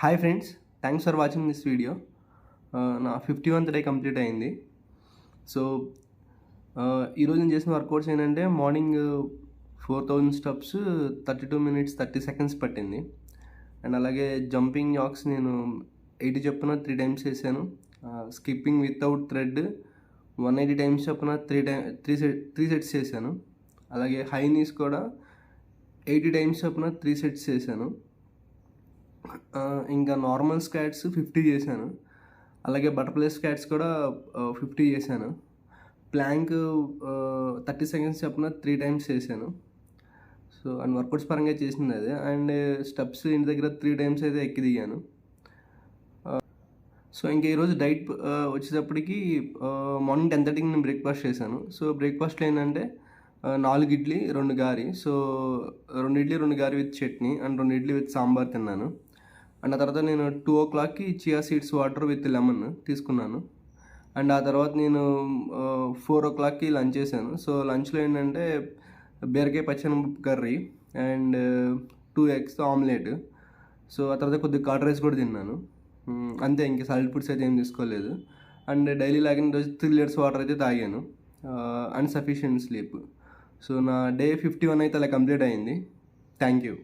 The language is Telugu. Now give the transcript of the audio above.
Hi friends, thanks for watching this video. నా 51th డే కంప్లీట్ అయింది. సో ఈరోజు నేను చేసిన వర్కౌట్స్ ఏంటంటే మార్నింగ్ 4000 స్టెప్స్ 32 minutes 30 seconds పట్టింది. అండ్ అలాగే జంపింగ్ జాక్స్ నేను 80 చొప్పున 3 times చేశాను. స్కిప్పింగ్ వితౌట్ థ్రెడ్ 180 times చొప్పున 3 sets చేశాను. అలాగే హై నీస్ కూడా 80 times చొప్పున 3 sets చేశాను. ఇంకా నార్మల్ స్క్వాట్స్ 50 చేశాను. అలాగే బటర్ఫ్లై స్క్వాట్స్ కూడా 50 చేశాను. ప్లాంక్ 30 seconds చొప్పున 3 times చేశాను. సో అండ్ వర్కౌట్స్ పరంగా చేసింది అదే. అండ్ స్టెప్స్ ఇంటి దగ్గర 3 times అయితే ఎక్కి దిగాను. సో ఇంకా ఈరోజు డైట్ వచ్చేటప్పటికి మార్నింగ్ 10:30కి నేను బ్రేక్ఫాస్ట్ చేశాను. సో బ్రేక్ఫాస్ట్లో ఏంటంటే 4 ఇడ్లీ 2 గారి. సో 2 ఇడ్లీ 2 గారి with chutney and 2 idli with sambar తిన్నాను. అండ్ ఆ తర్వాత నేను 2 o'clockకి chia seeds water with lemon తీసుకున్నాను. అండ్ ఆ తర్వాత నేను 4 o'clockకి లంచ్ చేశాను. సో లంచ్లో ఏంటంటే బీరకాయ పచ్చెనపప్పు curry and 2 eggs omelette. So ఆ తర్వాత కొద్దిగా కర్డ్ రైస్ కూడా తిన్నాను. అంతే, ఇంకా సాలిడ్ ఫుడ్స్ అయితే ఏం తీసుకోలేదు. అండ్ డైలీ లాగిన రోజు 3 liters వాటర్ అయితే తాగాను. And sufficient sleep. సో నా డే 51 అయితే అలా కంప్లీట్ అయింది. Thank you.